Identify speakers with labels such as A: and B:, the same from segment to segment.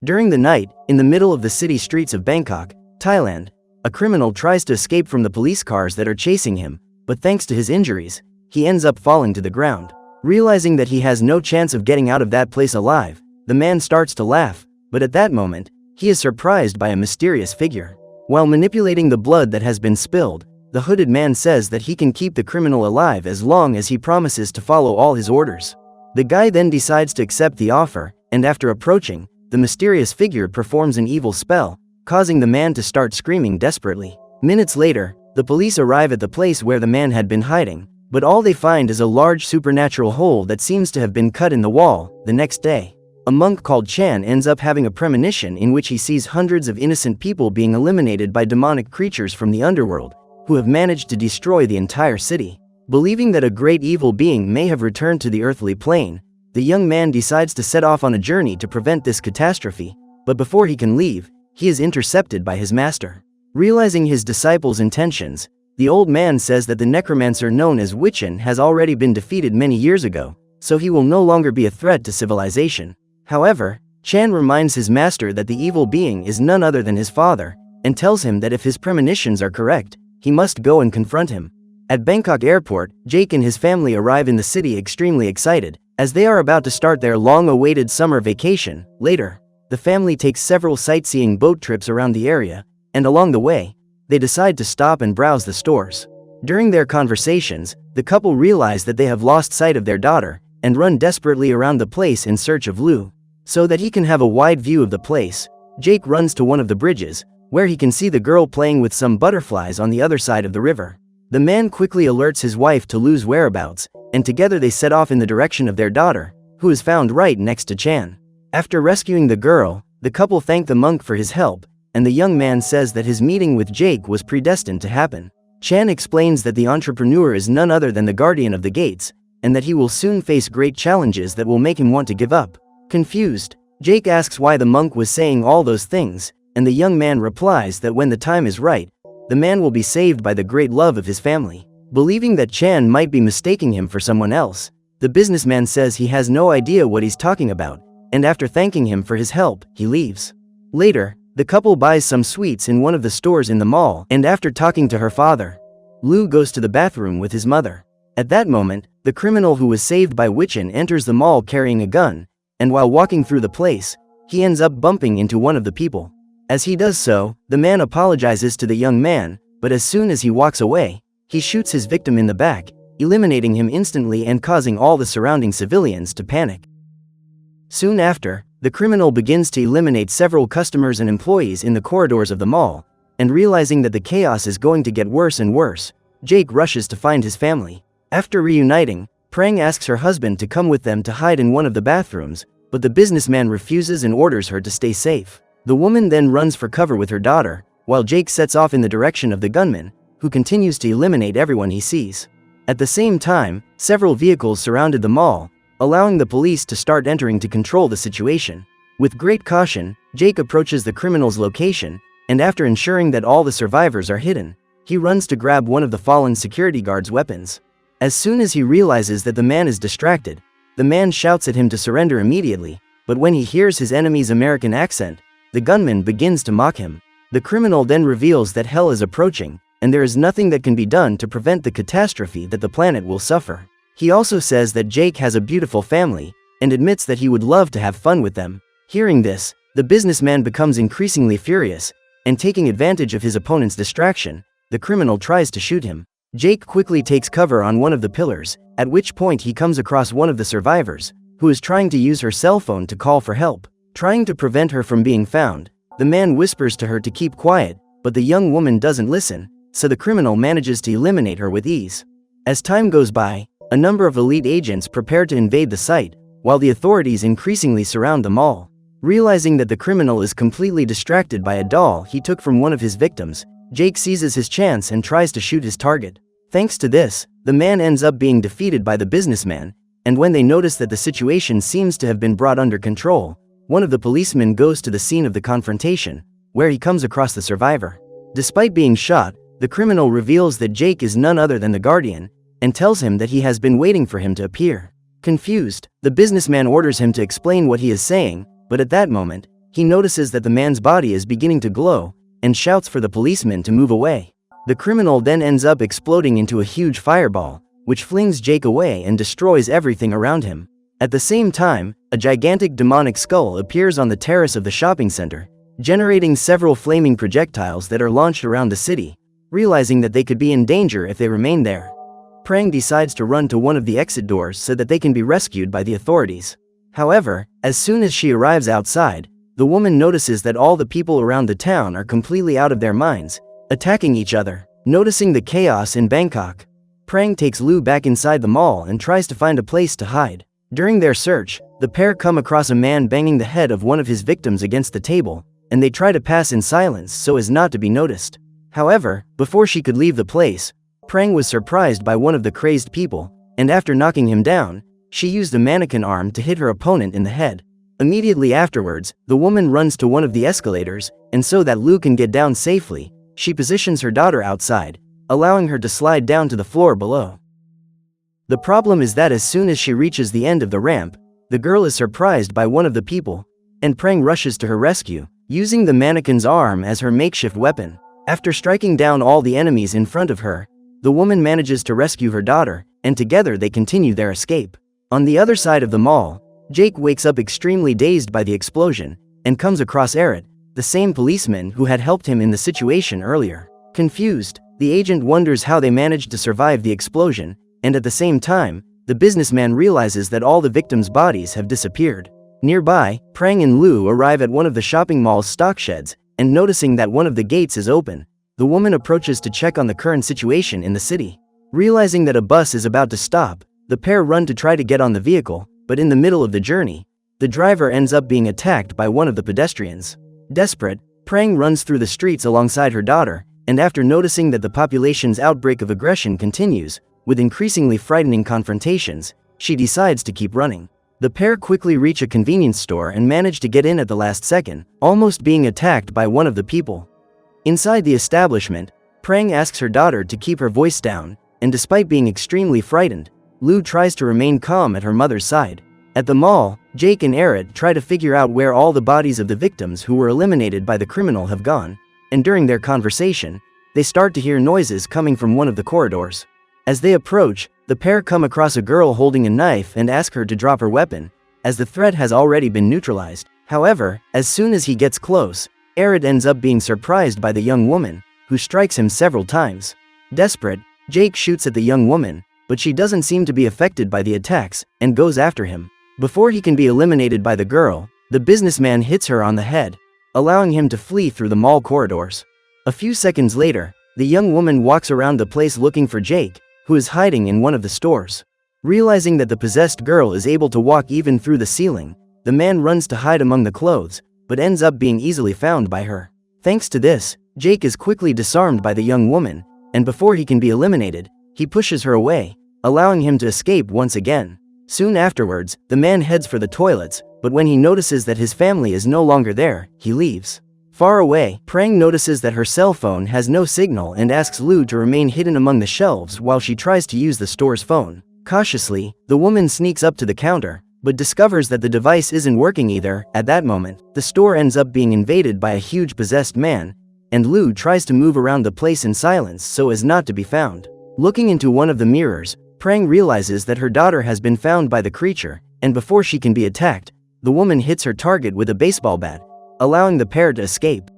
A: During the night, in the middle of the city streets of Bangkok, Thailand, a criminal tries to escape from the police cars that are chasing him, but thanks to his injuries, he ends up falling to the ground. Realizing that he has no chance of getting out of that place alive, the man starts to laugh, but at that moment, he is surprised by a mysterious figure. While manipulating the blood that has been spilled, the hooded man says that he can keep the criminal alive as long as he promises to follow all his orders. The guy then decides to accept the offer, and after approaching, the mysterious figure performs an evil spell, causing the man to start screaming desperately. Minutes later, the police arrive at the place where the man had been hiding, but all they find is a large supernatural hole that seems to have been cut in the wall. The next day, a monk called Chan ends up having a premonition in which he sees hundreds of innocent people being eliminated by demonic creatures from the underworld, who have managed to destroy the entire city. Believing that a great evil being may have returned to the earthly plane, the young man decides to set off on a journey to prevent this catastrophe, but before he can leave, he is intercepted by his master. Realizing his disciple's intentions, the old man says that the necromancer known as Wiccan has already been defeated many years ago, so he will no longer be a threat to civilization. However, Chan reminds his master that the evil being is none other than his father, and tells him that if his premonitions are correct, he must go and confront him. At Bangkok airport, Jake and his family arrive in the city extremely excited, as they are about to start their long-awaited summer vacation. Later, the family takes several sightseeing boat trips around the area, and along the way, they decide to stop and browse the stores. During their conversations, the couple realize that they have lost sight of their daughter, and run desperately around the place in search of Lou. So that he can have a wide view of the place, Jake runs to one of the bridges, where he can see the girl playing with some butterflies on the other side of the river. The man quickly alerts his wife to Lou's whereabouts, and together they set off in the direction of their daughter, who is found right next to Chan. After rescuing the girl, the couple thank the monk for his help, and the young man says that his meeting with Jake was predestined to happen. Chan explains that the entrepreneur is none other than the guardian of the gates, and that he will soon face great challenges that will make him want to give up. Confused, Jake asks why the monk was saying all those things, and the young man replies that when the time is right, the man will be saved by the great love of his family. Believing that Chan might be mistaking him for someone else, the businessman says he has no idea what he's talking about, and after thanking him for his help, he leaves. Later, the couple buys some sweets in one of the stores in the mall, and after talking to her father, Lou goes to the bathroom with his mother. At that moment, the criminal who was saved by Wiccan enters the mall carrying a gun, and while walking through the place, he ends up bumping into one of the people. As he does so, the man apologizes to the young man, but as soon as he walks away, he shoots his victim in the back, eliminating him instantly and causing all the surrounding civilians to panic. Soon after, the criminal begins to eliminate several customers and employees in the corridors of the mall, and realizing that the chaos is going to get worse and worse, Jake rushes to find his family. After reuniting, Prang asks her husband to come with them to hide in one of the bathrooms, but the businessman refuses and orders her to stay safe. The woman then runs for cover with her daughter, while Jake sets off in the direction of the gunman, who continues to eliminate everyone he sees. At the same time, several vehicles surrounded the mall, allowing the police to start entering to control the situation. With great caution, Jake approaches the criminal's location, and after ensuring that all the survivors are hidden, he runs to grab one of the fallen security guard's weapons. As soon as he realizes that the man is distracted, the man shouts at him to surrender immediately, but when he hears his enemy's American accent, the gunman begins to mock him. The criminal then reveals that hell is approaching, and there is nothing that can be done to prevent the catastrophe that the planet will suffer. He also says that Jake has a beautiful family, and admits that he would love to have fun with them. Hearing this, the businessman becomes increasingly furious, and taking advantage of his opponent's distraction, the criminal tries to shoot him. Jake quickly takes cover on one of the pillars, at which point he comes across one of the survivors, who is trying to use her cell phone to call for help. Trying to prevent her from being found, the man whispers to her to keep quiet, but the young woman doesn't listen, so the criminal manages to eliminate her with ease. As time goes by, a number of elite agents prepare to invade the site, while the authorities increasingly surround the mall. Realizing that the criminal is completely distracted by a doll he took from one of his victims, Jake seizes his chance and tries to shoot his target. Thanks to this, the man ends up being defeated by the businessman, and when they notice that the situation seems to have been brought under control, one of the policemen goes to the scene of the confrontation, where he comes across the survivor. Despite being shot, the criminal reveals that Jake is none other than the guardian, and tells him that he has been waiting for him to appear. Confused, the businessman orders him to explain what he is saying, but at that moment, he notices that the man's body is beginning to glow, and shouts for the policeman to move away. The criminal then ends up exploding into a huge fireball, which flings Jake away and destroys everything around him. At the same time, a gigantic demonic skull appears on the terrace of the shopping center, generating several flaming projectiles that are launched around the city. Realizing that they could be in danger if they remain there, Prang decides to run to one of the exit doors so that they can be rescued by the authorities. However, as soon as she arrives outside, the woman notices that all the people around the town are completely out of their minds, attacking each other. Noticing the chaos in Bangkok, Prang takes Lou back inside the mall and tries to find a place to hide. During their search, the pair come across a man banging the head of one of his victims against the table, and they try to pass in silence so as not to be noticed. However, before she could leave the place, Prang was surprised by one of the crazed people, and after knocking him down, she used a mannequin arm to hit her opponent in the head. Immediately afterwards, the woman runs to one of the escalators, and so that Lou can get down safely, she positions her daughter outside, allowing her to slide down to the floor below. The problem is that as soon as she reaches the end of the ramp, the girl is surprised by one of the people, and Prang rushes to her rescue, using the mannequin's arm as her makeshift weapon. After striking down all the enemies in front of her, the woman manages to rescue her daughter, and together they continue their escape. On the other side of the mall, Jake wakes up extremely dazed by the explosion, and comes across Eric, the same policeman who had helped him in the situation earlier. Confused, the agent wonders how they managed to survive the explosion, and at the same time, the businessman realizes that all the victims' bodies have disappeared. Nearby, Prang and Lou arrive at one of the shopping mall's stock sheds, and noticing that one of the gates is open, the woman approaches to check on the current situation in the city. Realizing that a bus is about to stop, the pair run to try to get on the vehicle, but in the middle of the journey, the driver ends up being attacked by one of the pedestrians. Desperate, Prang runs through the streets alongside her daughter, and after noticing that the population's outbreak of aggression continues, with increasingly frightening confrontations, she decides to keep running. The pair quickly reach a convenience store and manage to get in at the last second, almost being attacked by one of the people. Inside the establishment, Prang asks her daughter to keep her voice down, and despite being extremely frightened, Lou tries to remain calm at her mother's side. At the mall, Jake and Eric try to figure out where all the bodies of the victims who were eliminated by the criminal have gone, and during their conversation, they start to hear noises coming from one of the corridors. As they approach, the pair come across a girl holding a knife and ask her to drop her weapon, as the threat has already been neutralized. However, as soon as he gets close, Eric ends up being surprised by the young woman, who strikes him several times. Desperate, Jake shoots at the young woman, but she doesn't seem to be affected by the attacks, and goes after him. Before he can be eliminated by the girl, the businessman hits her on the head, allowing him to flee through the mall corridors. A few seconds later, the young woman walks around the place looking for Jake, who is hiding in one of the stores. Realizing that the possessed girl is able to walk even through the ceiling, the man runs to hide among the clothes, but ends up being easily found by her. Thanks to this, Jake is quickly disarmed by the young woman, and before he can be eliminated, he pushes her away, allowing him to escape once again. Soon afterwards, the man heads for the toilets, but when he notices that his family is no longer there, he leaves. Far away, Prang notices that her cell phone has no signal and asks Lou to remain hidden among the shelves while she tries to use the store's phone. Cautiously, the woman sneaks up to the counter, but discovers that the device isn't working either. At that moment, the store ends up being invaded by a huge possessed man, and Lou tries to move around the place in silence so as not to be found. Looking into one of the mirrors, Prang realizes that her daughter has been found by the creature, and before she can be attacked, the woman hits her target with a baseball bat, allowing the pair to escape.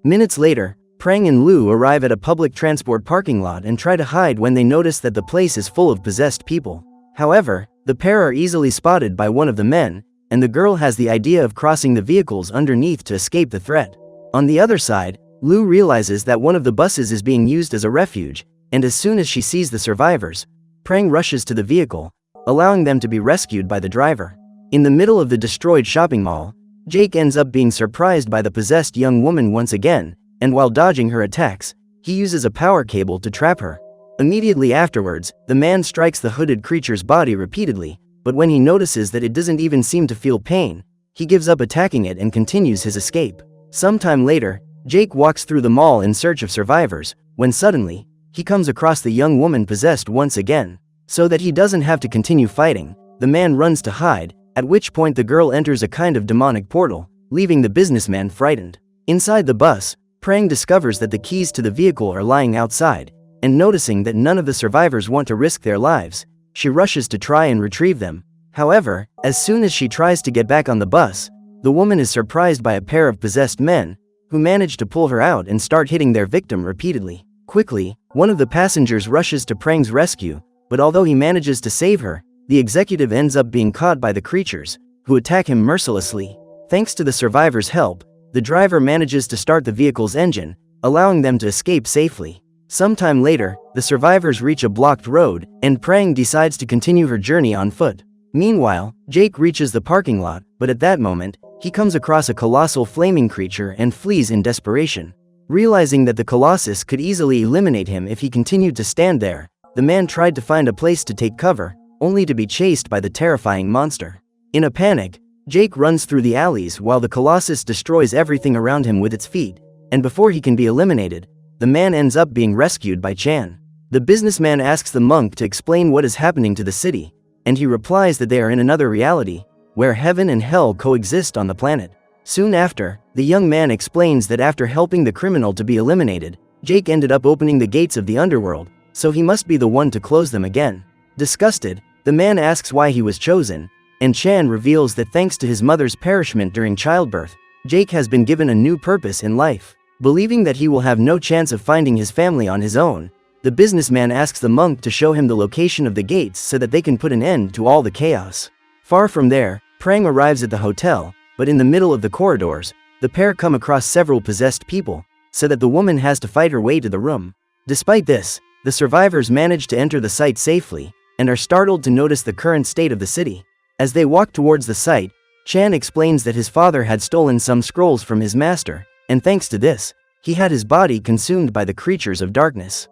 A: Minutes later, Prang and Lou arrive at a public transport parking lot and try to hide when they notice that the place is full of possessed people. However, the pair are easily spotted by one of the men, and the girl has the idea of crossing the vehicles underneath to escape the threat. On the other side, Lou realizes that one of the buses is being used as a refuge, and as soon as she sees the survivors, Prang rushes to the vehicle, allowing them to be rescued by the driver. In the middle of the destroyed shopping mall, Jake ends up being surprised by the possessed young woman once again, and while dodging her attacks, he uses a power cable to trap her. Immediately afterwards, the man strikes the hooded creature's body repeatedly, but when he notices that it doesn't even seem to feel pain, he gives up attacking it and continues his escape. Sometime later, Jake walks through the mall in search of survivors, when suddenly, he comes across the young woman possessed once again. So that he doesn't have to continue fighting, the man runs to hide, at which point the girl enters a kind of demonic portal, leaving the businessman frightened. Inside the bus, Prang discovers that the keys to the vehicle are lying outside, and noticing that none of the survivors want to risk their lives, she rushes to try and retrieve them. However, as soon as she tries to get back on the bus, the woman is surprised by a pair of possessed men, who manage to pull her out and start hitting their victim repeatedly. Quickly, one of the passengers rushes to Prang's rescue, but although he manages to save her, the executive ends up being caught by the creatures, who attack him mercilessly. Thanks to the survivors' help, the driver manages to start the vehicle's engine, allowing them to escape safely. Sometime later, the survivors reach a blocked road, and Prang decides to continue her journey on foot. Meanwhile, Jake reaches the parking lot, but at that moment, he comes across a colossal flaming creature and flees in desperation. Realizing that the Colossus could easily eliminate him if he continued to stand there, the man tried to find a place to take cover, only to be chased by the terrifying monster. In a panic, Jake runs through the alleys while the Colossus destroys everything around him with its feet, and before he can be eliminated, the man ends up being rescued by Chan. The businessman asks the monk to explain what is happening to the city, and he replies that they are in another reality, where heaven and hell coexist on the planet. Soon after, the young man explains that after helping the criminal to be eliminated, Jake ended up opening the gates of the underworld, so he must be the one to close them again. Disgusted, the man asks why he was chosen, and Chan reveals that thanks to his mother's perishment during childbirth, Jake has been given a new purpose in life. Believing that he will have no chance of finding his family on his own, the businessman asks the monk to show him the location of the gates so that they can put an end to all the chaos. Far from there, Prang arrives at the hotel, but in the middle of the corridors, the pair come across several possessed people, so that the woman has to fight her way to the room. Despite this, the survivors manage to enter the site safely, and are startled to notice the current state of the city. As they walk towards the site, Chan explains that his father had stolen some scrolls from his master, and thanks to this, he had his body consumed by the creatures of darkness.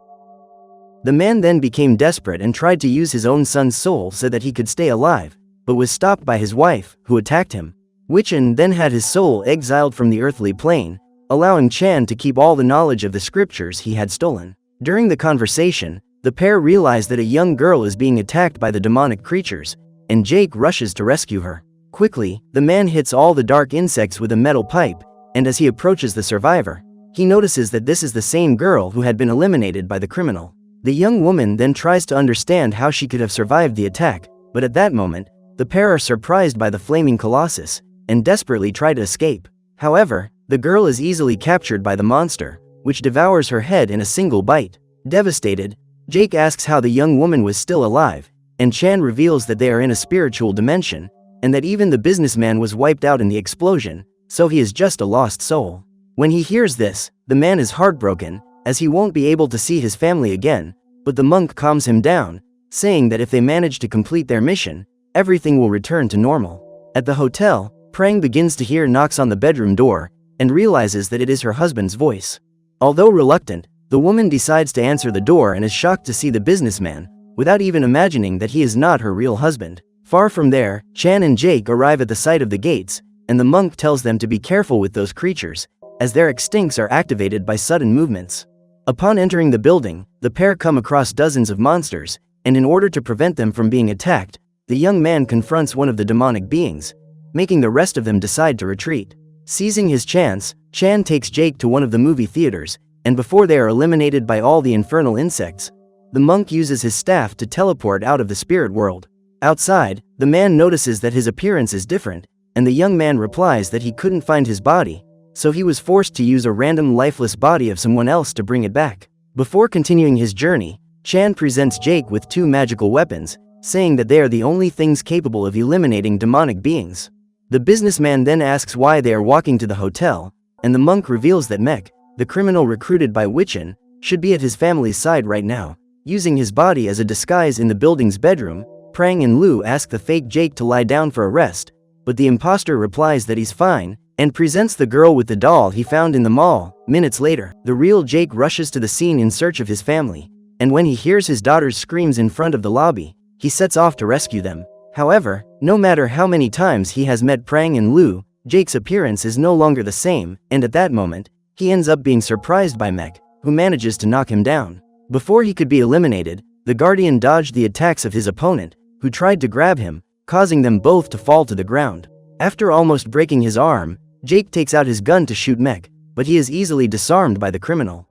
A: The man then became desperate and tried to use his own son's soul so that he could stay alive, but was stopped by his wife, who attacked him. Wiccan then had his soul exiled from the earthly plane, allowing Chan to keep all the knowledge of the scriptures he had stolen. During the conversation, the pair realize that a young girl is being attacked by the demonic creatures, and Jake rushes to rescue her. Quickly, the man hits all the dark insects with a metal pipe, and as he approaches the survivor, he notices that this is the same girl who had been eliminated by the criminal. The young woman then tries to understand how she could have survived the attack, but at that moment, the pair are surprised by the flaming colossus, and desperately try to escape. However, the girl is easily captured by the monster, which devours her head in a single bite. Devastated, Jake asks how the young woman was still alive, and Chan reveals that they are in a spiritual dimension, and that even the businessman was wiped out in the explosion, so he is just a lost soul. When he hears this, the man is heartbroken, as he won't be able to see his family again, but the monk calms him down, saying that if they manage to complete their mission, everything will return to normal. At the hotel, Prang begins to hear knocks on the bedroom door, and realizes that it is her husband's voice. Although reluctant, the woman decides to answer the door and is shocked to see the businessman, without even imagining that he is not her real husband. Far from there, Chan and Jake arrive at the site of the gates, and the monk tells them to be careful with those creatures, as their extincts are activated by sudden movements. Upon entering the building, the pair come across dozens of monsters, and in order to prevent them from being attacked, the young man confronts one of the demonic beings, making the rest of them decide to retreat. Seizing his chance, Chan takes Jake to one of the movie theaters, and before they are eliminated by all the infernal insects, the monk uses his staff to teleport out of the spirit world. Outside, the man notices that his appearance is different, and the young man replies that he couldn't find his body, so he was forced to use a random lifeless body of someone else to bring it back. Before continuing his journey, Chan presents Jake with two magical weapons, saying that they are the only things capable of eliminating demonic beings. The businessman then asks why they are walking to the hotel, and the monk reveals that Mech, the criminal recruited by Wiccan, should be at his family's side right now. Using his body as a disguise in the building's bedroom, Prang and Lu ask the fake Jake to lie down for a rest, but the imposter replies that he's fine, and presents the girl with the doll he found in the mall. Minutes later, the real Jake rushes to the scene in search of his family, and when he hears his daughter's screams in front of the lobby, he sets off to rescue them. However, no matter how many times he has met Prang and Lu, Jake's appearance is no longer the same, and at that moment, he ends up being surprised by Mech, who manages to knock him down. Before he could be eliminated, the Guardian dodged the attacks of his opponent, who tried to grab him, causing them both to fall to the ground. After almost breaking his arm, Jake takes out his gun to shoot Mech, but he is easily disarmed by the criminal.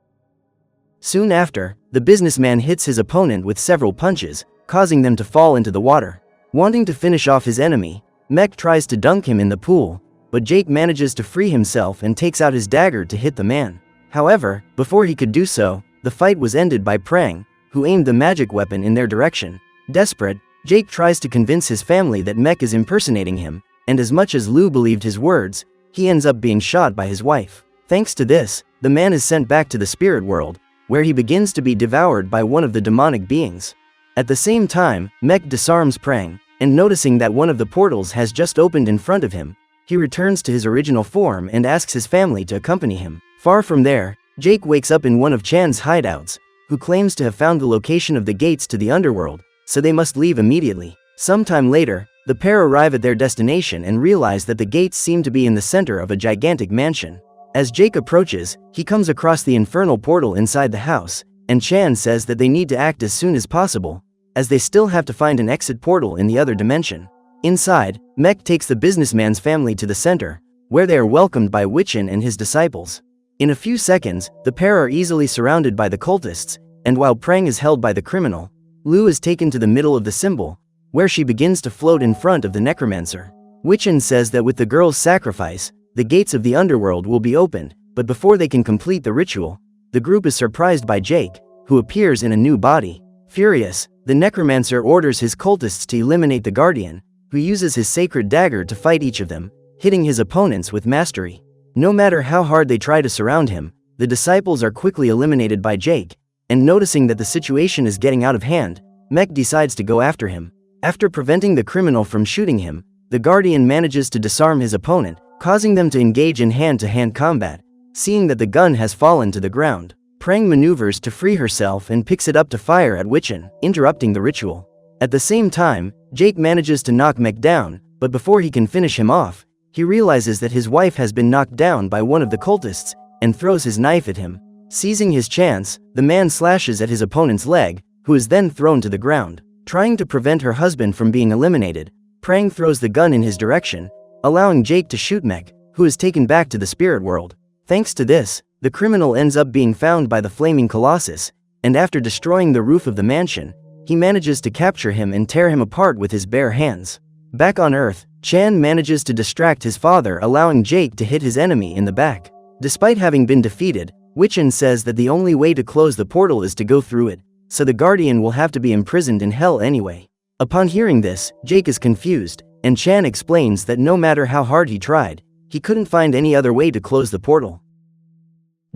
A: Soon after, the businessman hits his opponent with several punches, causing them to fall into the water. Wanting to finish off his enemy, Mech tries to dunk him in the pool, but Jake manages to free himself and takes out his dagger to hit the man. However, before he could do so, the fight was ended by Prang, who aimed the magic weapon in their direction. Desperate, Jake tries to convince his family that Mech is impersonating him, and as much as Lou believed his words, he ends up being shot by his wife. Thanks to this, the man is sent back to the spirit world, where he begins to be devoured by one of the demonic beings. At the same time, Mech disarms Prang, and noticing that one of the portals has just opened in front of him, he returns to his original form and asks his family to accompany him. Far from there, Jake wakes up in one of Chan's hideouts, who claims to have found the location of the gates to the underworld, so they must leave immediately. Sometime later, the pair arrive at their destination and realize that the gates seem to be in the center of a gigantic mansion. As Jake approaches, he comes across the infernal portal inside the house, and Chan says that they need to act as soon as possible, as they still have to find an exit portal in the other dimension. Inside, Mech takes the businessman's family to the center, where they are welcomed by Wiccan and his disciples. In a few seconds, the pair are easily surrounded by the cultists, and while Prang is held by the criminal, Lou is taken to the middle of the symbol, where she begins to float in front of the necromancer. Wiccan says that with the girl's sacrifice, the gates of the underworld will be opened, but before they can complete the ritual, the group is surprised by Jake, who appears in a new body. Furious, the necromancer orders his cultists to eliminate the guardian, who uses his sacred dagger to fight each of them, hitting his opponents with mastery. No matter how hard they try to surround him, the disciples are quickly eliminated by Jake, and noticing that the situation is getting out of hand, Mech decides to go after him. After preventing the criminal from shooting him, the guardian manages to disarm his opponent, causing them to engage in hand-to-hand combat. Seeing that the gun has fallen to the ground, Prang maneuvers to free herself and picks it up to fire at Wiccan, interrupting the ritual. At the same time, Jake manages to knock Mech down, but before he can finish him off, he realizes that his wife has been knocked down by one of the cultists, and throws his knife at him. Seizing his chance, the man slashes at his opponent's leg, who is then thrown to the ground. Trying to prevent her husband from being eliminated, Prang throws the gun in his direction, allowing Jake to shoot Mech, who is taken back to the spirit world. Thanks to this, the criminal ends up being found by the flaming colossus, and after destroying the roof of the mansion, he manages to capture him and tear him apart with his bare hands. Back on Earth, Chan manages to distract his father, allowing Jake to hit his enemy in the back. Despite having been defeated, Wiccan says that the only way to close the portal is to go through it, so the guardian will have to be imprisoned in hell anyway. Upon hearing this, Jake is confused, and Chan explains that no matter how hard he tried, he couldn't find any other way to close the portal.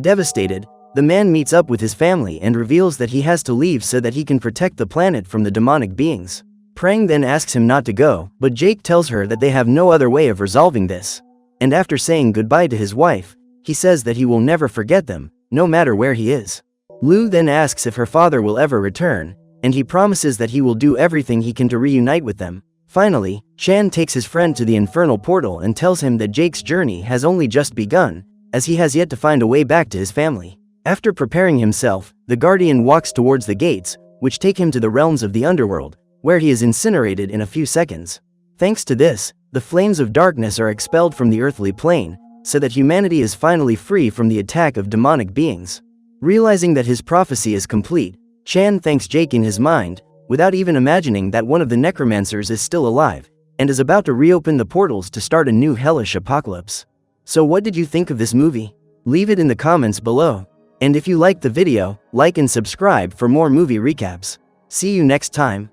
A: Devastated, the man meets up with his family and reveals that he has to leave so that he can protect the planet from the demonic beings. Prang then asks him not to go, but Jake tells her that they have no other way of resolving this. And after saying goodbye to his wife, he says that he will never forget them, no matter where he is. Lou then asks if her father will ever return, and he promises that he will do everything he can to reunite with them. Finally, Chan takes his friend to the infernal portal and tells him that Jake's journey has only just begun, as he has yet to find a way back to his family. After preparing himself, the guardian walks towards the gates, which take him to the realms of the underworld, where he is incinerated in a few seconds. Thanks to this, the flames of darkness are expelled from the earthly plane, so that humanity is finally free from the attack of demonic beings. Realizing that his prophecy is complete, Chan thanks Jake in his mind, without even imagining that one of the necromancers is still alive, and is about to reopen the portals to start a new hellish apocalypse. So what did you think of this movie? Leave it in the comments below. And if you liked the video, like and subscribe for more movie recaps. See you next time.